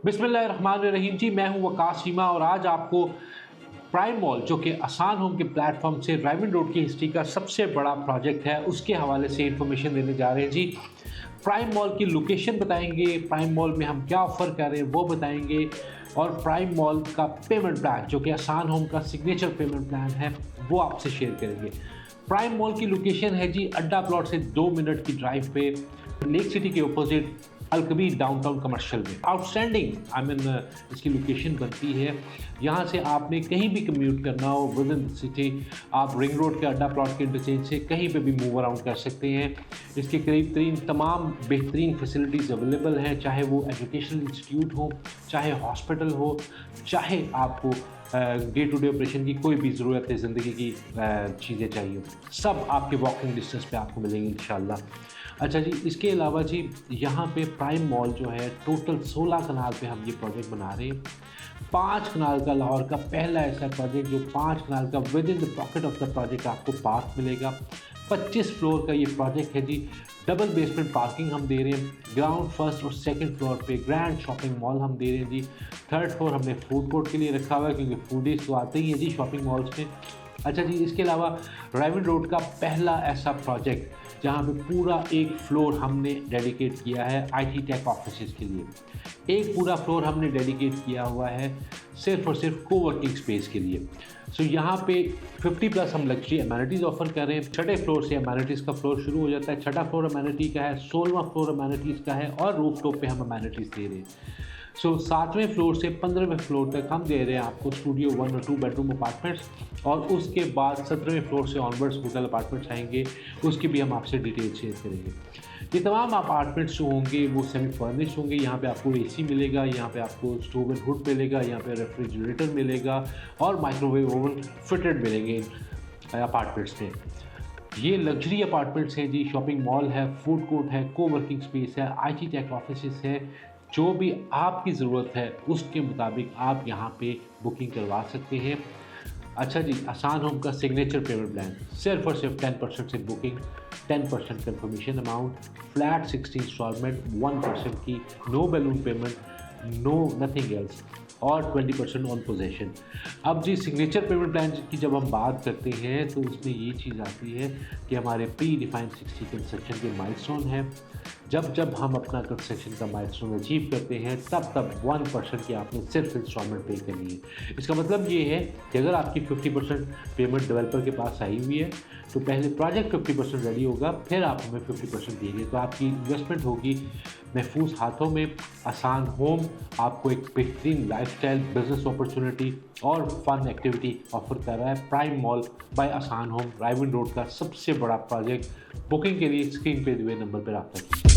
बिस्मिल्लाहिर्रहमानिर्रहीम जी, मैं हूं वकास शीमा और आज आपको प्राइम मॉल जो कि आसान होम के प्लेटफॉर्म से राइविंड रोड की हिस्ट्री का सबसे बड़ा प्रोजेक्ट है उसके हवाले से इंफॉर्मेशन देने जा रहे हैं जी। प्राइम मॉल की लोकेशन बताएंगे, प्राइम मॉल में हम क्या ऑफ़र कर रहे हैं वो बताएंगे और प्राइम मॉल का पेमेंट प्लान जो कि आसान होम का सिग्नेचर पेमेंट प्लान है वो आपसे शेयर करेंगे। प्राइम मॉल की लोकेशन है जी अड्डा प्लॉट से 2 मिनट की ड्राइव पे, लेक सिटी के अपोजिट अलकबीर डाउनटाउन कमर्शियल में। आउटस्टैंडिंग इसकी लोकेशन बनती है। यहाँ से आपने कहीं भी कम्यूट करना हो विद इन सिटी, आप रिंग रोड के अड्डा प्लॉट के इंटरचेंज से कहीं पे भी मूव अराउंड कर सकते हैं। इसके करीब तरीन तमाम बेहतरीन फैसिलिटीज़ अवेलेबल हैं, चाहे वो एजुकेशनल इंस्टीट्यूट हो, चाहे हॉस्पिटल हो, चाहे आपको डे टू डे ऑपरेशन की कोई भी ज़रूरत है, ज़िंदगी की चीज़ें चाहिए, सब आपके वॉकिंग डिस्टेंस पे आपको मिलेंगे इंशाल्लाह। अच्छा जी, इसके अलावा जी यहाँ पे प्राइम मॉल जो है टोटल 16 कनाल पे हम ये प्रोजेक्ट बना रहे हैं। 5 कनाल का लाहौर का पहला ऐसा प्रोजेक्ट जो 5 कनाल का with in the pocket of the project आपको पार्क मिलेगा। 25 फ्लोर का ये प्रोजेक्ट है जी। डबल बेसमेंट पार्किंग हम दे रहे हैं। ग्राउंड फर्स्ट और सेकंड फ्लोर पे ग्रैंड शॉपिंग मॉल हम दे रहे हैं जी। थर्ड फ्लोर हमने फूड कोर्ट के लिए रखा हुआ है क्योंकि फूडीज तो आते ही हैं जी शॉपिंग मॉल्स में। अच्छा जी, इसके अलावा राइविंड रोड का पहला ऐसा प्रोजेक्ट जहाँ पे पूरा एक फ्लोर हमने डेडिकेट किया है आईटी टेक ऑफिसेज़ के लिए। एक पूरा फ्लोर हमने डेडिकेट किया हुआ है सिर्फ और सिर्फ कोवर्किंग स्पेस के लिए। सो यहाँ पे 50+ हम लग्जरी अमेनिटीज़ ऑफर कर रहे हैं। छठे फ्लोर से अमेनिटीज़ का फ्लोर शुरू हो जाता है। छठा फ्लोर अमेनिटी का है, 16वां फ्लोर अमेनिटीज़ का है और रूफ टॉप पे हम अमेनिटीज़ दे रहे हैं। सो 7वें फ्लोर से 15वें फ्लोर तक हम दे रहे हैं आपको स्टूडियो 1 और 2 बेडरूम अपार्टमेंट्स और उसके बाद 17वें फ्लोर से ऑनवर्ड्स होटल अपार्टमेंट्स आएंगे, उसकी भी हम आपसे डिटेल शेयर करेंगे। ये तमाम अपार्टमेंट्स जो होंगे वो सेमी फर्निश्ड होंगे। यहाँ पे आपको एसी मिलेगा, यहाँ पे आपको स्टोव एंड हुड मिलेगा, यहाँ पे रेफ्रिजरेटर मिलेगा और माइक्रोवेव ओवन फिटेड मिलेंगे अपार्टमेंट्स में। ये लग्जरी अपार्टमेंट्स हैं जी। शॉपिंग मॉल है, फूड कोर्ट है, कोवर्किंग स्पेस है, आईटी टेक ऑफिसेस है। जो भी आपकी ज़रूरत है उसके मुताबिक आप यहाँ पे बुकिंग करवा सकते हैं। अच्छा जी, आसान होम का सिग्नेचर पेमेंट प्लान सिर्फ और सिर्फ 10% से booking, 10% confirmation amount, flat 60 instalment, 1% की no balloon payment, no nothing else और 20% ऑन पोजेशन। अब जी सिग्नेचर पेमेंट प्लान की जब हम बात करते हैं तो उसमें ये चीज़ आती है कि हमारे प्री डिफाइंड 60 कंस्ट्रक्शन के माइलस्टोन है। जब हम अपना कंस्ट्रक्शन का माइलस्टोन अचीव करते हैं तब 1% की आपने सिर्फ इंस्टॉलमेंट पे करनी है। इसका मतलब ये है कि अगर आपकी 50% पेमेंट डेवलपर के पास आई हुई है तो पहले प्रोजेक्ट 50% रेडी होगा, फिर आप हमें 50% देंगे, तो आपकी इन्वेस्टमेंट होगी महफूज हाथों में। आसान होम आपको एक बेहतरीन लाइफस्टाइल, बिजनेस अपॉर्चुनिटी और फन एक्टिविटी ऑफर कर रहा है। प्राइम मॉल बाय आसान होम, राइविंड रोड का सबसे बड़ा प्रोजेक्ट। बुकिंग के लिए स्क्रीन पे दिए नंबर पर रब्ता कीजिए।